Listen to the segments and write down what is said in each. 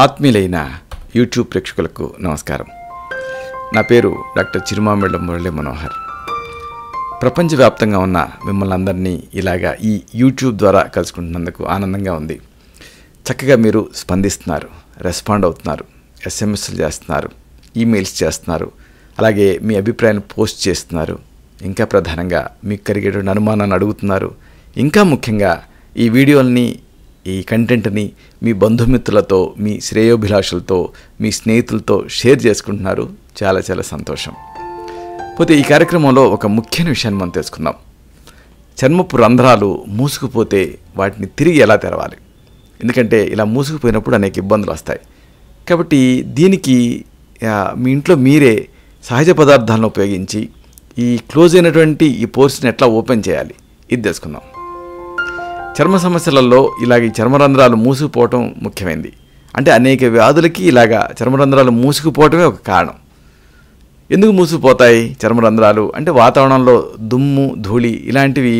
ఆత్మీయులైన YouTube ప్రేక్షకులకు నమస్కారం. నా పేరు డాక్టర్ చిరుమామిళ్ళ మురళి మనోహర్. ప్రపంచవ్యాప్తంగా ఉన్న మిమ్మల్ని అందరినీ ఇలాగా ఈ యూట్యూబ్ ద్వారా కలుసుకుంటున్నందుకు ఆనందంగా ఉంది. చక్కగా మీరు స్పందిస్తున్నారు, రెస్పాండ్ అవుతున్నారు, ఎస్ఎంఎస్లు చేస్తున్నారు, ఈమెయిల్స్ చేస్తున్నారు, అలాగే మీ అభిప్రాయాన్ని పోస్ట్ చేస్తున్నారు. ఇంకా ప్రధానంగా మీకు కలిగేటువంటి అనుమానాన్ని అడుగుతున్నారు. ఇంకా ముఖ్యంగా ఈ వీడియోల్ని, ఈ కంటెంట్ని మీ బంధుమిత్రులతో, మీ శ్రేయోభిలాషులతో, మీ స్నేహితులతో షేర్ చేసుకుంటున్నారు. చాలా చాలా సంతోషం. పోతే ఈ కార్యక్రమంలో ఒక ముఖ్యమైన విషయాన్ని మనం తెలుసుకుందాం. చర్మపు రంధ్రాలు మూసుకుపోతే వాటిని తిరిగి ఎలా తెరవాలి? ఎందుకంటే ఇలా మూసుకుపోయినప్పుడు అనేక ఇబ్బందులు వస్తాయి. కాబట్టి దీనికి మీ ఇంట్లో మీరే సహజ పదార్థాలను ఉపయోగించి ఈ క్లోజ్ అయినటువంటి ఈ పోర్స్ని ఎట్లా ఓపెన్ చేయాలి, ఇది తెలుసుకుందాం. చర్మ సమస్యలలో ఇలాగ ఈ చర్మరంధ్రాలు మూసుకుపోవటం ముఖ్యమైనది. అంటే అనేక వ్యాధులకి ఇలాగా చర్మరంధ్రాలు మూసుకుపోవటమే ఒక కారణం. ఎందుకు మూసుకుపోతాయి చర్మరంధ్రాలు అంటే వాతావరణంలో దుమ్ము, ధూళి ఇలాంటివి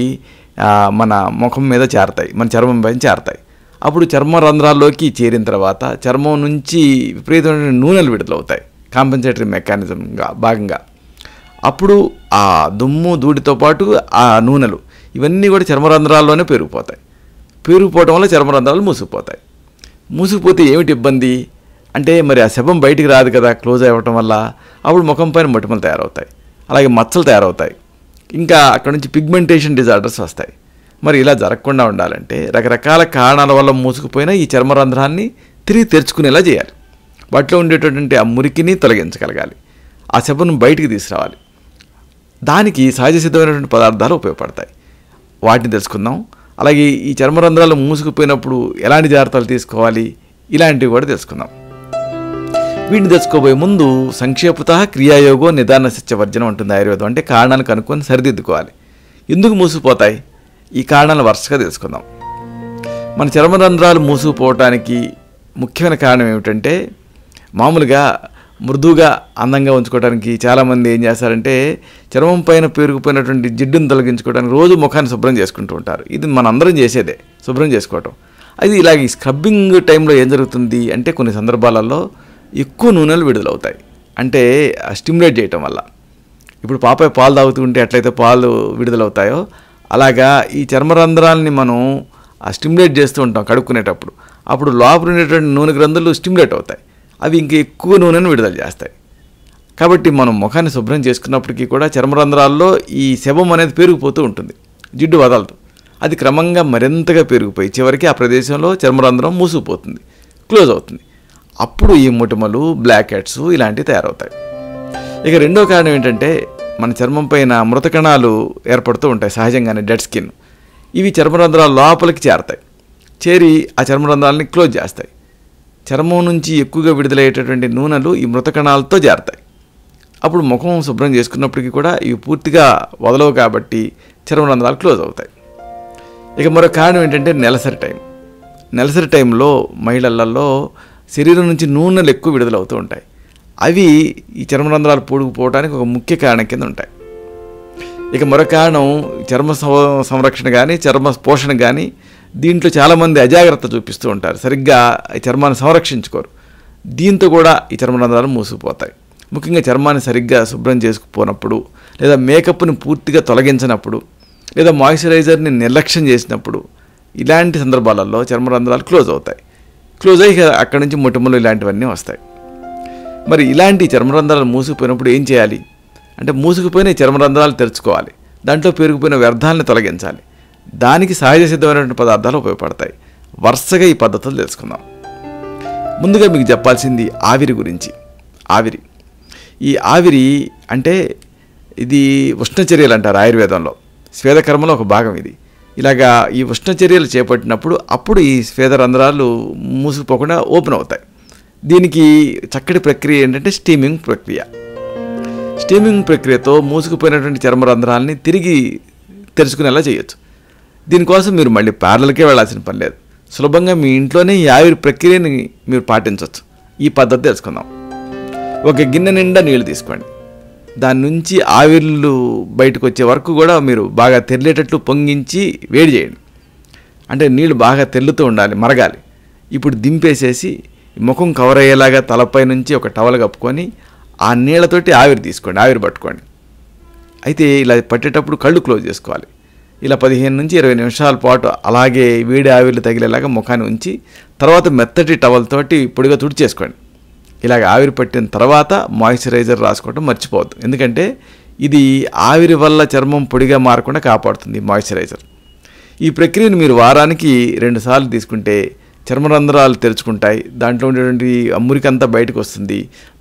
మన ముఖం మీద చేరతాయి, మన చర్మం పైన చేరతాయి. అప్పుడు చర్మరంధ్రాల్లోకి చేరిన తర్వాత చర్మం నుంచి విపరీతమైన నూనెలు విడుదలవుతాయి, కాంపెన్సేటరీ మెకానిజంగా భాగంగా. అప్పుడు ఆ దుమ్ము, ధూళితో పాటు ఆ నూనెలు ఇవన్నీ కూడా చర్మరంధ్రాల్లోనే పెరిగిపోతాయి. పెరిగిపోవడం వల్ల చర్మరంధ్రాలు మూసుకుపోతాయి. మూసుకుపోతే ఏమిటి ఇబ్బంది అంటే మరి ఆ శవం బయటికి రాదు కదా క్లోజ్ అవ్వటం వల్ల. అప్పుడు ముఖం పైన మొటిమలు తయారవుతాయి, అలాగే మచ్చలు తయారవుతాయి, ఇంకా అక్కడ నుంచి పిగ్మెంటేషన్ డిజార్డర్స్ వస్తాయి. మరి ఇలా జరగకుండా ఉండాలంటే రకరకాల కారణాల వల్ల మూసుకుపోయిన ఈ చర్మరంధ్రాన్ని తిరిగి తెరుచుకునేలా చేయాలి. వాటిలో ఉండేటటువంటి ఆ మురికిని తొలగించగలగాలి, ఆ శవం బయటికి తీసుకురావాలి. దానికి సహజ సిద్ధమైనటువంటి పదార్థాలు ఉపయోగపడతాయి. వాటిని తెలుసుకుందాం. అలాగే ఈ చర్మరంధ్రాలు మూసుకుపోయినప్పుడు ఎలాంటి జాగ్రత్తలు తీసుకోవాలి, ఇలాంటివి కూడా తెలుసుకుందాం. వీటిని తెలుసుకోబోయే ముందు సంక్షేపత క్రియాయోగో నిదాన సత్యవర్జనం ఉంటుంది ఆయుర్వేదం. అంటే కారణాలు కనుక్కొని సరిదిద్దుకోవాలి. ఎందుకు మూసుకుపోతాయి ఈ కారణాలు వరుసగా తెలుసుకుందాం. మన చర్మరంధ్రాలు మూసుకుపోవటానికి ముఖ్యమైన కారణం ఏమిటంటే, మామూలుగా మృదువుగా అందంగా ఉంచుకోవడానికి చాలామంది ఏం చేస్తారంటే చర్మం పైన పేరుకుపోయినటువంటి జిడ్డును తొలగించుకోవడానికి రోజు ముఖాన్ని శుభ్రం చేసుకుంటూ ఉంటారు. ఇది మనందరం చేసేదే, శుభ్రం చేసుకోవటం. అది ఇలాగ ఈ స్క్రబ్బింగ్ టైంలో ఏం జరుగుతుంది అంటే కొన్ని సందర్భాలలో ఎక్కువ నూనెలు విడుదలవుతాయి. అంటే స్టిమ్యులేట్ చేయటం వల్ల. ఇప్పుడు పాపాయి పాలు తాగుతుంటే ఎట్లయితే పాలు విడుదలవుతాయో అలాగా ఈ చర్మరంధ్రాలని మనం స్టిమ్యులేట్ చేస్తూ ఉంటాం కడుక్కునేటప్పుడు. అప్పుడు లోపల ఉండేటువంటి నూనె గ్రంథులు స్టిమ్యులేట్ అవుతాయి, అవి ఇంకా ఎక్కువ నూనెను విడుదల చేస్తాయి. కాబట్టి మనం ముఖాన్ని శుభ్రం చేసుకున్నప్పటికీ కూడా చర్మరంధ్రాల్లో ఈ శవం అనేది పెరిగిపోతూ ఉంటుంది, జిడ్డు వదలదు. అది క్రమంగా మరింతగా పెరిగిపోయి చివరికి ఆ ప్రదేశంలో చర్మరంధ్రం మూసుకుపోతుంది, క్లోజ్ అవుతుంది. అప్పుడు ఈ మొటిమలు, బ్లాక్ హెడ్స్ ఇలాంటివి తయారవుతాయి. ఇక రెండో కారణం ఏంటంటే మన చర్మం పైన మృత కణాలు ఏర్పడుతూ ఉంటాయి సహజంగానే, డెడ్ స్కిన్. ఇవి చర్మరంధ్రాల లోపలికి చేరతాయి, చేరి ఆ చర్మరంధ్రాలని క్లోజ్ చేస్తాయి. చర్మం నుంచి ఎక్కువగా విడుదలయ్యేటటువంటి నూనెలు ఈ మృత కణాలతో చేరతాయి. అప్పుడు ముఖం శుభ్రం చేసుకున్నప్పటికీ కూడా ఇవి పూర్తిగా వదలవు కాబట్టి చర్మరంధ్రాలు క్లోజ్ అవుతాయి. ఇక మరో కారణం ఏంటంటే నెలసరి టైం. నెలసరి టైంలో మహిళలలో శరీరం నుంచి నూనెలు ఎక్కువ విడుదలవుతూ ఉంటాయి. అవి ఈ చర్మరంధ్రాలు పూడుకుపోవడానికి ఒక ముఖ్య కారణం కింద ఉంటాయి. ఇక మరో కారణం చర్మ సంరక్షణ కానీ, చర్మ పోషణ కానీ, దీంట్లో చాలామంది అజాగ్రత్త చూపిస్తూ ఉంటారు, సరిగ్గా ఈ చర్మాన్ని సంరక్షించుకోరు. దీంతో కూడా ఈ చర్మరంధ్రాలు మూసుకుపోతాయి. ముఖ్యంగా చర్మాన్ని సరిగ్గా శుభ్రం చేసుకుపోనప్పుడు, లేదా మేకప్ని పూర్తిగా తొలగించినప్పుడు, లేదా మాయిశ్చరైజర్ని నిర్లక్ష్యం చేసినప్పుడు, ఇలాంటి సందర్భాలలో చర్మరంధ్రాలు క్లోజ్ అవుతాయి. క్లోజ్ అయ్యి అక్కడి నుంచి మొటిమలు ఇలాంటివన్నీ వస్తాయి. మరి ఇలాంటి చర్మరంధ్రాలు మూసుకుపోయినప్పుడు ఏం చేయాలి అంటే, మూసుకుపోయిన చర్మరంధ్రాలు తెరుచుకోవాలి, దాంట్లో పెరిగిపోయిన వ్యర్థాలను తొలగించాలి. దానికి సహజ సిద్ధమైనటువంటి పదార్థాలు ఉపయోగపడతాయి. వరుసగా ఈ పద్ధతులు తెలుసుకుందాం. ముందుగా మీకు చెప్పాల్సింది ఆవిరి గురించి. ఆవిరి, ఈ ఆవిరి అంటే ఇది ఉష్ణచర్యలు అంటారు ఆయుర్వేదంలో. స్వేదకర్మలో ఒక భాగం ఇది. ఇలాగా ఈ ఉష్ణచర్యలు చేపట్టినప్పుడు అప్పుడు ఈ స్వేదరంధ్రాలు మూసుకుపోకుండా ఓపెన్ అవుతాయి. దీనికి చక్కటి ప్రక్రియ ఏంటంటే స్టీమింగ్ ప్రక్రియ. స్టీమింగ్ ప్రక్రియతో మూసుకుపోయినటువంటి చర్మరంధ్రాలని తిరిగి తెరుచుకునేలా చేయొచ్చు. దీనికోసం మీరు మళ్ళీ పార్లర్కే వెళ్ళాల్సిన పని లేదు. సులభంగా మీ ఇంట్లోనే ఈ ఆవిరి ప్రక్రియని మీరు పాటించవచ్చు. ఈ పద్ధతి తెలుసుకుందాం. ఒక గిన్నె నిండా నీళ్లు తీసుకోండి. దాని నుంచి ఆవిర్లు బయటకు వచ్చే వరకు కూడా మీరు బాగా తెరిలేటట్లు పొంగించి వేడి చేయండి. అంటే నీళ్ళు బాగా తెల్లుతూ ఉండాలి, మరగాలి. ఇప్పుడు దింపేసేసి ముఖం కవర్ అయ్యేలాగా తలపై నుంచి ఒక టవల్ కప్పుకొని ఆ నీళ్ళతోటి ఆవిరి తీసుకోండి, ఆవిరి పట్టుకోండి. అయితే ఇలా పట్టేటప్పుడు కళ్ళు క్లోజ్ చేసుకోవాలి. ఇలా 15 నుంచి 20 నిమిషాల పాటు అలాగే వేడి ఆవిర్లు తగిలేలాగా ముఖాన్ని ఉంచి తర్వాత మెత్తటి టవల్ తోటి పొడిగా తుడిచేసుకోండి. ఇలాగ ఆవిరి పట్టిన తర్వాత మాయిశ్చరైజర్ రాసుకోవడం మర్చిపోవద్దు. ఎందుకంటే ఇది ఆవిరి వల్ల చర్మం పొడిగా మారకుండా కాపాడుతుంది మాయిశ్చరైజర్. ఈ ప్రక్రియను మీరు వారానికి 2 సార్లు తీసుకుంటే చర్మరంధ్రాలు తెరుచుకుంటాయి, దాంట్లో ఉండేటువంటి మురికంతా బయటకు వస్తుంది,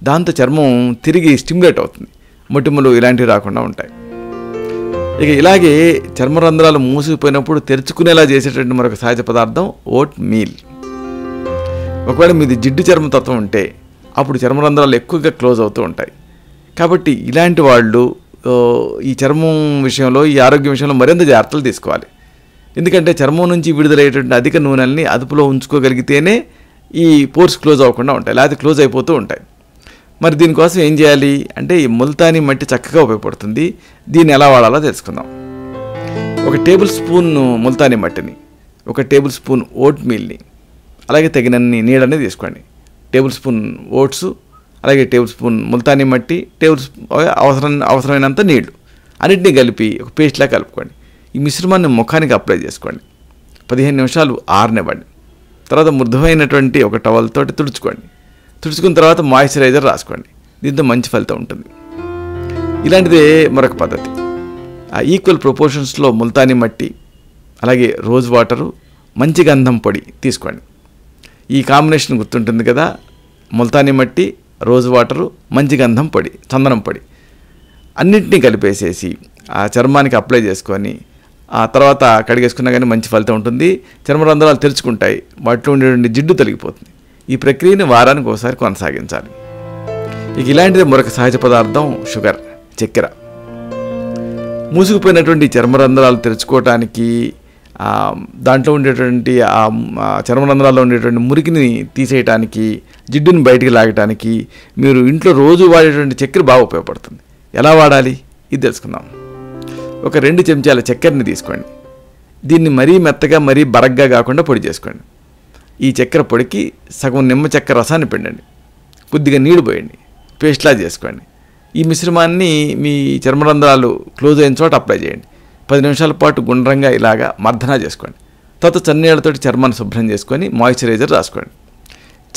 దాంతో చర్మం తిరిగి స్టిమ్యులేట్ అవుతుంది, మొటిమలు ఇలాంటివి రాకుండా ఉంటాయి. ఇక ఇలాగే చర్మరంధ్రాలు మూసుకుపోయినప్పుడు తెరుచుకునేలా చేసేటువంటి మరొక సహజ పదార్థం ఓట్ మీల్. ఒకవేళ మీది జిడ్డు చర్మతత్వం ఉంటే అప్పుడు చర్మరంధ్రాలు ఎక్కువగా క్లోజ్ అవుతూ ఉంటాయి. కాబట్టి ఇలాంటి వాళ్ళు ఈ చర్మం విషయంలో, ఈ ఆరోగ్యం విషయంలో మరింత జాగ్రత్తలు తీసుకోవాలి. ఎందుకంటే చర్మం నుంచి విడుదలయ్యేటువంటి అధిక నూనెల్ని అదుపులో ఉంచుకోగలిగితేనే ఈ పోర్స్ క్లోజ్ అవ్వకుండా ఉంటాయి, లేకపోతే క్లోజ్ అయిపోతూ ఉంటాయి. మరి దీనికోసం ఏం చేయాలి అంటే ఈ ముల్తానీ మట్టి చక్కగా ఉపయోగపడుతుంది. దీన్ని ఎలా వాడాలో తెలుసుకుందాం. 1 టేబుల్ స్పూన్ ముల్తానీ మట్టిని, 1 టేబుల్ స్పూన్ ఓట్ మీల్ని, అలాగే తగినన్ని నీళ్ళని తీసుకోండి. టేబుల్ స్పూన్ ఓట్స్, అలాగే టేబుల్ స్పూన్ ముల్తానీ మట్టి, అవసరమైనంత నీళ్లు అన్నింటినీ కలిపి ఒక పేస్ట్లా కలుపుకోండి. ఈ మిశ్రమాన్ని ముఖానికి అప్లై చేసుకోండి. 15 నిమిషాలు ఆరనివ్వండి. తర్వాత మృదువైనటువంటి ఒక టవల్ తోటి తుడుచుకోండి. తుడుచుకున్న తర్వాత మాయిశ్చరైజర్ రాసుకోండి. దీంతో మంచి ఫలితం ఉంటుంది. ఇలాంటిదే మరొక పద్ధతి. ఆ ఈక్వల్ ప్రపోర్షన్స్లో ముల్తానీ మట్టి, అలాగే రోజ్ వాటరు, మంచి గంధం పొడి తీసుకోండి. ఈ కాంబినేషన్ గుర్తుంటుంది కదా, ముల్తానీ మట్టి, రోజ్ వాటరు, మంచి గంధం పొడి, చందనం పొడి అన్నింటినీ కలిపేసేసి ఆ చర్మానికి అప్లై చేసుకొని ఆ తర్వాత కడిగేసుకున్నా కానీ మంచి ఫలితం ఉంటుంది. చర్మరంధ్రాలు తెరుచుకుంటాయి, వాటిలో ఉండేటువంటి జిడ్డు తొలగిపోతుంది. ఈ ప్రక్రియని వారానికి ఒకసారి కొనసాగించాలి. ఇక ఇలాంటిదే మరొక సహజ పదార్థం షుగర్, చక్కెర. మూసుకుపోయినటువంటి చర్మరంధ్రాలు తెరుచుకోవటానికి, దాంట్లో ఉండేటువంటి చర్మరంధ్రాల్లో ఉండేటువంటి మురికిని తీసేయటానికి, జిడ్డుని బయటికి లాగటానికి మీరు ఇంట్లో రోజు వాడేటువంటి చక్కెర బాగా ఉపయోగపడుతుంది. ఎలా వాడాలి ఇది తెలుసుకుందాం. ఒక 2 చెంచాల చక్కెరని తీసుకోండి. దీన్ని మరీ మెత్తగా మరీ బరగ్గా కాకుండా పొడి చేసుకోండి. ఈ చక్కెర పొడికి సగం నిమ్మ చక్కెర రసాన్ని పిండండి, కొద్దిగా నీళ్లు పోయండి, పేస్ట్లా చేసుకోండి. ఈ మిశ్రమాన్ని మీ చర్మరంధ్రాలు క్లోజ్ అయిన చోట అప్లై చేయండి. 10 నిమిషాల పాటు గుండ్రంగా ఇలాగా మర్దన చేసుకోండి. తర్వాత చన్నీళ్ళతోటి చర్మాన్ని శుభ్రం చేసుకొని మాయిశ్చరైజర్ రాసుకోండి.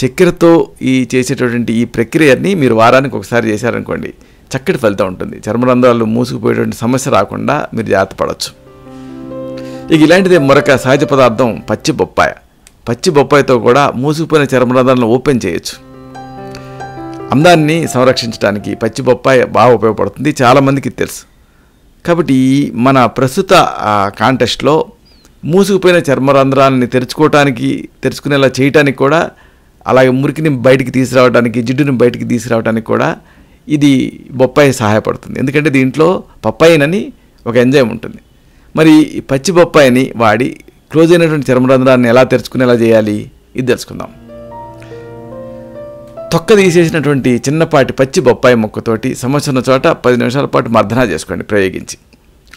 చక్కెరతో చేసేటటువంటి ఈ ప్రక్రియని మీరు వారానికి ఒకసారి చేశారనుకోండి, చక్కటి ఫలితం ఉంటుంది. చర్మరంధ్రాలు మూసుకుపోయేటువంటి సమస్య రాకుండా మీరు జాగ్రత్త పడవచ్చు. ఇక ఇలాంటిదే మరొక సహజ పదార్థం పచ్చి బొప్పాయ. పచ్చి బొప్పాయితో కూడా మూసుకుపోయిన చర్మరంధ్రాలను ఓపెన్ చేయొచ్చు. అందాన్ని సంరక్షించడానికి పచ్చి బొప్పాయి బాగా ఉపయోగపడుతుంది, చాలామందికి తెలుసు. కాబట్టి మన ప్రస్తుత కాంటెస్ట్లో మూసుకుపోయిన చర్మరంధ్రాలని తెరుచుకునేలా చేయటానికి కూడా, అలాగే మురికిని బయటికి తీసుకురావడానికి, జిడ్డుని బయటికి తీసుకురావడానికి కూడా ఇది బొప్పాయి సహాయపడుతుంది. ఎందుకంటే దీంట్లో పప్పాయిన్ అని ఒక ఎంజైమ్ ఉంటుంది. మరి ఈ పచ్చి బొప్పాయిని వాడి క్లోజ్ అయినటువంటి చర్మరంధ్రాన్ని ఎలా తెరుచుకునేలా చేయాలి ఇది తెలుసుకుందాం. తొక్క తీసేసినటువంటి చిన్నపాటి పచ్చి బొప్పాయి ముక్కతోటి సమస్య చోట 10 నిమిషాల పాటు మర్దన చేసుకోండి ప్రయోగించి.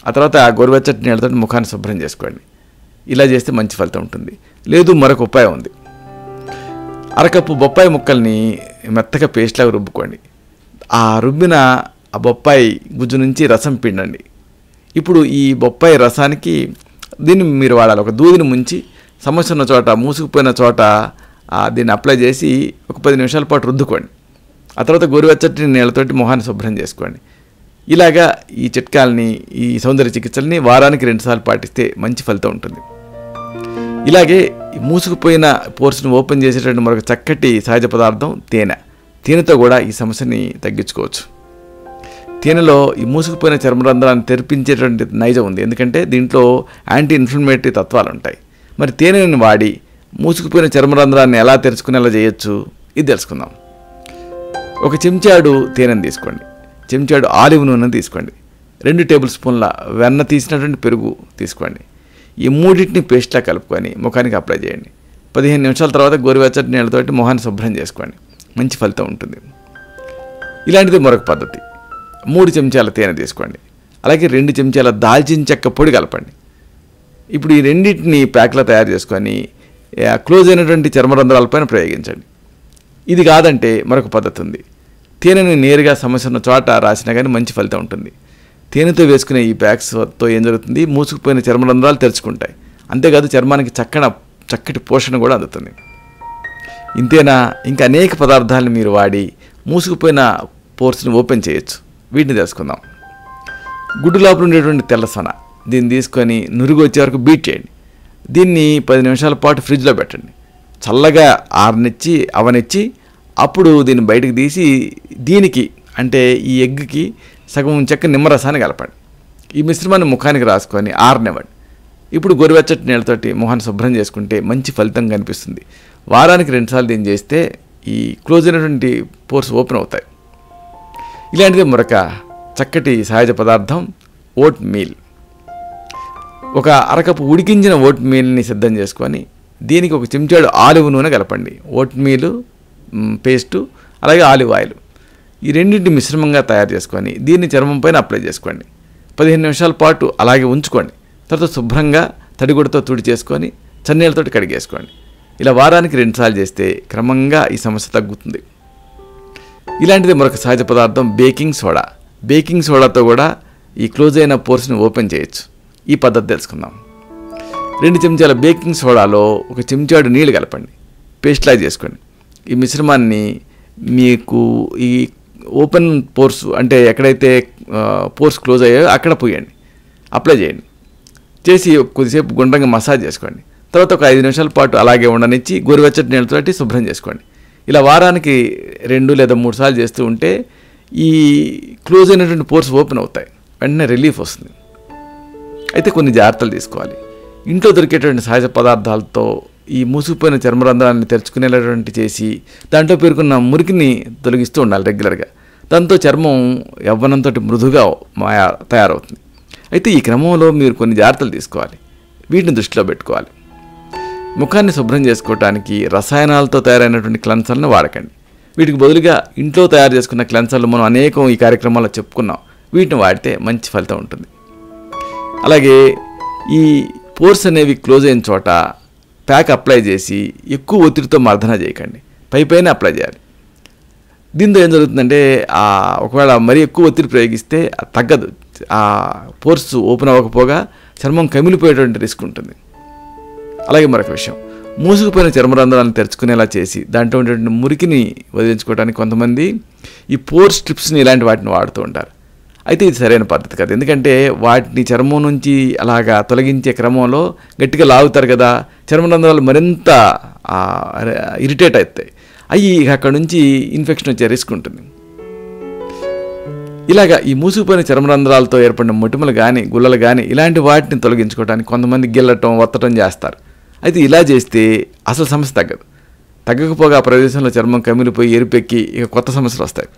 ఆ తర్వాత ఆ గోరువెచ్చటి నీళ్ళతో ముఖాన్ని శుభ్రం చేసుకోండి. ఇలా చేస్తే మంచి ఫలితం ఉంటుంది. లేదు మరొక ఉపాయం ఉంది. 1 కప్పు బొప్పాయి ముక్కల్ని మెత్తగా పేస్ట్లాగా రుబ్బుకోండి. ఆ రుబ్బిన ఆ బొప్పాయి గుజ్జు నుంచి రసం పిండండి. ఇప్పుడు ఈ బొప్పాయి రసానికి దీన్ని మీరు వాడాలి. ఒక దూదిని ముంచి సమస్య ఉన్న చోట, మూసుకుపోయిన చోట దీన్ని అప్లై చేసి ఒక 10 నిమిషాల పాటు రుద్దుకోండి. ఆ తర్వాత గోరువెచ్చటి నీళ్ళతోటి మొహాన్ని శుభ్రం చేసుకోండి. ఇలాగా ఈ చిట్కాలని, ఈ సౌందర్య చికిత్సల్ని వారానికి 2 సార్లు పాటిస్తే మంచి ఫలితం ఉంటుంది. ఇలాగే మూసుకుపోయిన పోర్స్ని ఓపెన్ చేసేటువంటి మరొక చక్కటి సహజ పదార్థం తేనె. తేనెతో కూడా ఈ సమస్యని తగ్గించుకోవచ్చు. తేనెలో ఈ మూసుకుపోయిన చర్మరంధ్రాన్ని తెరిపించేటువంటి నైజం ఉంది. ఎందుకంటే దీంట్లో యాంటీ ఇన్ఫ్లమేటరీ తత్వాలు ఉంటాయి. మరి తేనెని వాడి మూసుకుపోయిన చర్మరంధ్రాన్ని ఎలా తెరుచుకునేలా చేయొచ్చు ఇది తెలుసుకుందాం. 1 చెంచాడు తేనెని తీసుకోండి. చెంచాడు ఆలివ్ నూనెను తీసుకోండి. 2 టేబుల్ స్పూన్ల వెన్న తీసినటువంటి పెరుగు తీసుకోండి. ఈ మూడింటిని పేస్ట్లా కలుపుకొని ముఖానికి అప్లై చేయండి. 15 నిమిషాల తర్వాత గోరువెచ్చటి నీళ్ళతోటి మొహాన్ని శుభ్రం చేసుకోండి. మంచి ఫలితం ఉంటుంది. ఇలాంటిది మరొక పద్ధతి. 3 చెంచాల తేనె తీసుకోండి. అలాగే 2 చెంచాల దాల్చిన చెక్క పొడి కలపండి. ఇప్పుడు ఈ రెండింటిని ప్యాక్లా తయారు చేసుకొని క్లోజ్ అయినటువంటి చర్మరంధ్రాలపైన ప్రయోగించండి. ఇది కాదంటే మరొక పద్ధతి ఉంది. తేనెని నేరుగా సమస్య ఉన్న చోట రాసినా కానీ మంచి ఫలితం ఉంటుంది. తేనెతో వేసుకునే ఈ ప్యాక్స్తో ఏం జరుగుతుంది, మూసుకుపోయిన చర్మరంధ్రాలు తెరుచుకుంటాయి. అంతేకాదు చర్మానికి చక్కటి పోషణ కూడా అందుతుంది. ఇంతేనా, ఇంకా అనేక పదార్థాలను మీరు వాడి మూసుకుపోయిన పోర్స్ని ఓపెన్ చేయొచ్చు. వీటిని తెలుసుకుందాం. గుడ్డు లోపల ఉండేటువంటి తెల్ల సొన, దీన్ని తీసుకొని నురుగు వచ్చే వరకు బీట్ చేయండి. దీన్ని 10 నిమిషాల పాటు ఫ్రిడ్జ్లో పెట్టండి. చల్లగా అవనిచ్చి అప్పుడు దీన్ని బయటకు తీసి దీనికి అంటే ఈ ఎగ్కి సగం చెక్క నిమ్మరసాన్ని కలపండి. ఈ మిశ్రమాన్ని ముఖానికి రాసుకొని ఆరనివ్వండి. ఇప్పుడు గోరువెచ్చటి నీళ్ళతోటి మొహాన్ని శుభ్రం చేసుకుంటే మంచి ఫలితం కనిపిస్తుంది. వారానికి 2 సార్లు దీన్ని చేస్తే ఈ క్లోజ్ అయినటువంటి పోర్స్ ఓపెన్ అవుతాయి. ఇలాంటిది మరొక చక్కటి సహజ పదార్థం ఓట్ మీల్. ఒక అరకప్పు ఉడికించిన ఓట్ మీల్ని సిద్ధం చేసుకొని దీనికి ఒక చెంచాడు ఆలివ్ నూనె కలపండి. ఓట్ మీలు పేస్టు అలాగే ఆలివ్ ఆయిల్ ఈ రెండింటిని మిశ్రమంగా తయారు చేసుకొని దీన్ని చర్మం పైన అప్లై చేసుకోండి. 15 నిమిషాల పాటు అలాగే ఉంచుకోండి. తర్వాత శుభ్రంగా తడిగుడ్డతో తుడి చేసుకొని చన్నీళ్ళతోటి కడిగేసుకోండి. ఇలా వారానికి 2 సార్లు చేస్తే క్రమంగా ఈ సమస్య తగ్గుతుంది. ఇలాంటిది మరొక సహజ పదార్థం బేకింగ్ సోడా. బేకింగ్ సోడాతో కూడా ఈ క్లోజ్ అయిన పోర్స్ని ఓపెన్ చేయొచ్చు. ఈ పద్ధతి తెలుసుకుందాం. 2 చెంచాల బేకింగ్ సోడాలో ఒక చెంచాడు నీళ్ళు కలపండి. పేస్ట్లా చేసుకోండి. ఈ మిశ్రమాన్ని మీకు ఈ ఓపెన్ పోర్స్ అంటే ఎక్కడైతే పోర్స్ క్లోజ్ అయ్యాయో అక్కడ పోయండి, అప్లై చేయండి. చేసి కొద్దిసేపు గుండ్రంగా మసాజ్ చేసుకోండి. తర్వాత ఒక 5 నిమిషాల పాటు అలాగే ఉండనిచ్చి గోరువెచ్చటి నీళ్ళతోటి శుభ్రం చేసుకోండి. ఇలా వారానికి 2 లేదా 3 సార్లు చేస్తూ ఉంటే ఈ క్లోజ్ అయినటువంటి పోర్స్ ఓపెన్ అవుతాయి. వెంటనే రిలీఫ్ వస్తుంది. అయితే కొన్ని జాగ్రత్తలు తీసుకోవాలి. ఇంట్లో దొరికేటువంటి సహజ పదార్థాలతో ఈ మూసుకుపోయిన చర్మరంధ్రాన్ని తెరుచుకునేటటువంటి చేసి దాంట్లో పేరుకున్న మురికిని తొలగిస్తూ ఉండాలి రెగ్యులర్గా. దాంతో చర్మం యవ్వనంతో మృదుగా తయారవుతుంది. అయితే ఈ క్రమంలో మీరు కొన్ని జాగ్రత్తలు తీసుకోవాలి. వీటిని దృష్టిలో పెట్టుకోవాలి. ముఖాన్ని శుభ్రం చేసుకోవడానికి రసాయనాలతో తయారైనటువంటి క్లెన్సర్లను వాడకండి. వీటికి బదులుగా ఇంట్లో తయారు చేసుకున్న క్లెన్సర్లు మనం అనేకం ఈ కార్యక్రమాల్లో చెప్పుకున్నాం. వీటిని వాడితే మంచి ఫలితం ఉంటుంది. అలాగే ఈ పోర్స్ అనేవి క్లోజ్ అయిన చోట ప్యాక్ అప్లై చేసి ఎక్కువ ఒత్తిడితో మర్దన చేయకండి, పైన అప్లై చేయాలి. దీంతో ఏం జరుగుతుందంటే ఒకవేళ మరీ ఎక్కువ ఒత్తిడి ప్రయోగిస్తే తగ్గదు. ఆ పోర్స్ ఓపెన్ అవ్వకపోగా చర్మం కమిలిపోయేటువంటి రిస్క్ ఉంటుంది. అలాగే మరొక విషయం, మూసుకుపోయిన చర్మరంధ్రాలను తెరుచుకునేలా చేసి దాంట్లో ఉండేటువంటి మురికిని వదిలించుకోవడానికి కొంతమంది ఈ పోర్ స్ట్రిప్స్ని ఇలాంటి వాటిని వాడుతూ ఉంటారు. అయితే ఇది సరైన పద్ధతి కాదు. ఎందుకంటే వాటిని చర్మం నుంచి అలాగా తొలగించే క్రమంలో గట్టిగా లాగుతారు కదా, చర్మరంధ్రాలు మరింత ఇరిటేట్ అవుతాయి. అక్కడ నుంచి ఇన్ఫెక్షన్ వచ్చే రిస్క్ ఉంటుంది. ఇలాగా ఈ మూసుకుపోయిన చర్మరంధ్రాలతో ఏర్పడిన మొటిమలు కానీ గుల్లలు కానీ ఇలాంటి వాటిని తొలగించుకోవడానికి కొంతమంది గిల్లటం ఒత్తటం చేస్తారు. అయితే ఇలా చేస్తే అసలు సమస్య తగ్గకపోగా ఆ ప్రదేశంలో చర్మం కమిలిపోయి ఎరుపెక్కి ఇక కొత్త సమస్యలు వస్తాయి.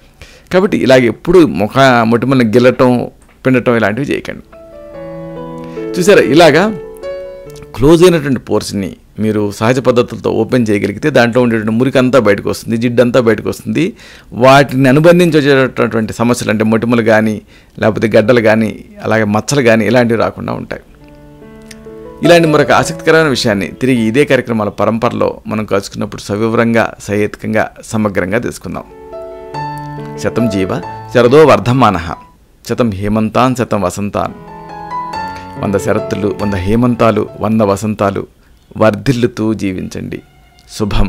కాబట్టి ఇలాగ ఎప్పుడు మొటిమలను గిల్లటం పిండటం ఇలాంటివి చేయకండి. చూసారా, ఇలాగా క్లోజ్ అయినటువంటి పోర్స్ని మీరు సహజ పద్ధతులతో ఓపెన్ చేయగలిగితే దాంట్లో ఉండేటువంటి మురికంతా బయటకు వస్తుంది, జిడ్డంతా బయటకు వస్తుంది. వాటిని అనుబంధించి వచ్చేటటువంటి సమస్యలు అంటే మొటిమలు కానీ లేకపోతే గడ్డలు కానీ అలాగే మచ్చలు కానీ ఇలాంటివి రాకుండా ఉంటాయి. ఇలాంటి మరొక ఆసక్తికరమైన విషయాన్ని తిరిగి ఇదే కార్యక్రమాల పరంపరలో మనం కలుసుకున్నప్పుడు సవివరంగా సహేతుకంగా సమగ్రంగా తెలుసుకుందాం. శతం జీవ శరదో వర్ధమానః, శతం హేమంతాన్ శతం వసంతాన్. 100 శరత్తులు, 100 హేమంతాలు, 100 వసంతాలు వర్ధిల్లుతూ జీవించండి. శుభం.